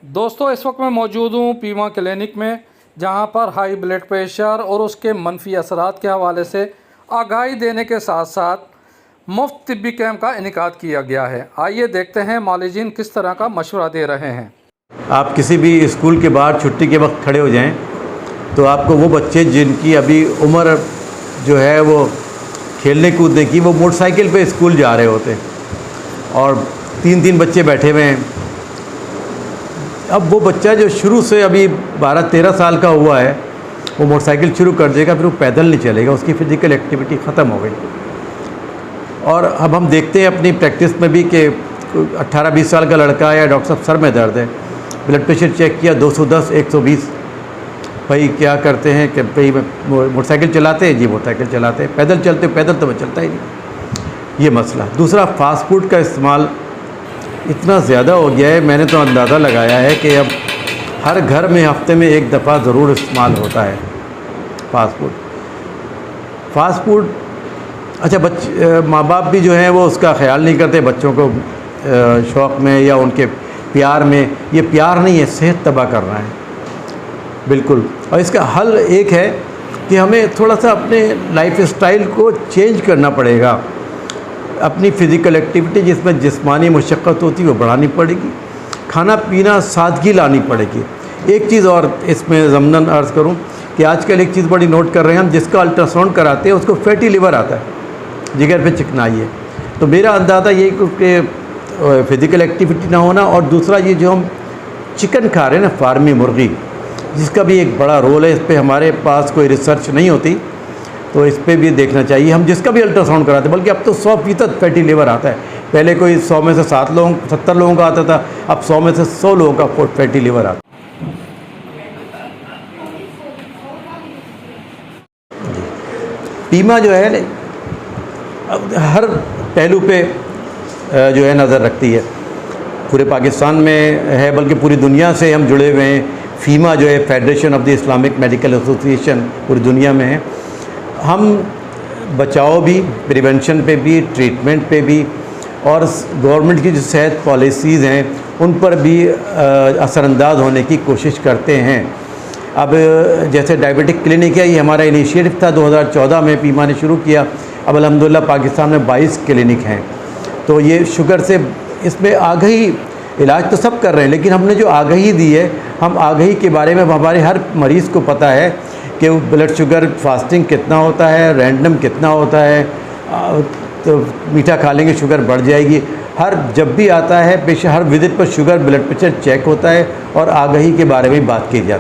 दोस्तों इस वक्त मैं मौजूद हूँ पीमा क्लिनिक में, जहाँ पर हाई ब्लड प्रेशर और उसके मनफी असरात के हवाले से आगाही देने के साथ साथ मुफ्त तिब्बी कैंप का इनेकाद किया गया है। आइए देखते हैं मालिजीन किस तरह का मशवरा दे रहे हैं। आप किसी भी स्कूल के बाहर छुट्टी के वक्त खड़े हो जाएं तो आपको वो बच्चे जिनकी अभी उम्र जो है वो खेलने कूदने की, वो मोटरसाइकिल पे स्कूल जा रहे होते हैं और तीन बच्चे बैठे हुए हैं। अब वो बच्चा जो शुरू से अभी 12-13 साल का हुआ है, वो मोटरसाइकिल शुरू कर देगा, फिर वो पैदल नहीं चलेगा, उसकी फ़िज़िकल एक्टिविटी ख़त्म हो गई। और अब हम देखते हैं अपनी प्रैक्टिस में भी कि 18-20 साल का लड़का या डॉक्टर साहब सर में दर्द है, ब्लड प्रेशर चेक किया 210 120। भाई क्या करते हैं कि भाई मोटरसाइकिल चलाते हैं, जी मोटरसाइकिल चलाते हैं, पैदल चलते, पैदल तो मैं चलता ही नहीं। ये मसला। दूसरा, फास्ट फूड का इस्तेमाल इतना ज़्यादा हो गया है, मैंने तो अंदाज़ा लगाया है कि अब हर घर में हफ्ते में एक दफ़ा ज़रूर इस्तेमाल होता है फास्ट फूड। अच्छा, माँ बाप भी जो हैं वो उसका ख्याल नहीं करते बच्चों को शौक़ में या उनके प्यार में। ये प्यार नहीं है, सेहत तबाह कर रहा है बिल्कुल। और इसका हल एक है कि हमें थोड़ा सा अपने लाइफ स्टाइल को चेंज करना पड़ेगा। अपनी फ़िज़िकल एक्टिविटी जिसमें जिस्मानी मशक्क़त होती है वो बढ़ानी पड़ेगी, खाना पीना सादगी लानी पड़ेगी। एक चीज़ और इसमें ज़मनन अर्ज़ करूं कि आजकल एक चीज़ बड़ी नोट कर रहे हैं हम, जिसका अल्ट्रासाउंड कराते हैं उसको फैटी लिवर आता है, जिगर पे चिकनाई है। तो मेरा अंदाज़ा ये कि फ़िज़िकल एक्टिविटी ना होना, और दूसरा ये जो हम चिकन खा रहे हैं ना, फार्मी मुर्गी, जिसका भी एक बड़ा रोल है। इस पर हमारे पास कोई रिसर्च नहीं होती, तो इस पर भी देखना चाहिए। हम जिसका भी अल्ट्रासाउंड कराते हैं, बल्कि अब तो 100% फैटी लिवर आता है। पहले कोई 100 में से 70 लोगों का आता था, अब 100 में से 100 लोगों का फैटी लिवर आता है। पीमा जो है हर पहलू पे जो है नज़र रखती है, पूरे पाकिस्तान में है बल्कि पूरी दुनिया से हम जुड़े हुए हैं। फीमा जो है federation of the Islamic medical association पूरी दुनिया में है। हम बचाव भी, प्रिवेंशन पे भी, ट्रीटमेंट पे भी, और गवर्नमेंट की जो सेहत पॉलिसीज़ हैं उन पर भी असरअंदाज होने की कोशिश करते हैं। अब जैसे डायबिटिक क्लिनिक है, ये हमारा इनिशिएटिव था 2014 में पीमा ने शुरू किया। अब अल्हम्दुलिल्लाह पाकिस्तान में 22 क्लिनिक हैं। तो ये शुगर से, इसमें आगाही, इलाज तो सब कर रहे हैं, लेकिन हमने जो आगाही दी है, हम आगाही के बारे में हमारे हर मरीज़ को पता है कि ब्लड शुगर फास्टिंग कितना होता है, रैंडम कितना होता है, तो मीठा खा लेंगे शुगर बढ़ जाएगी। जब भी आता है पेशेंट, हर विजिट पर शुगर ब्लड प्रेशर चेक होता है और आगाही के बारे में बात की जाती है।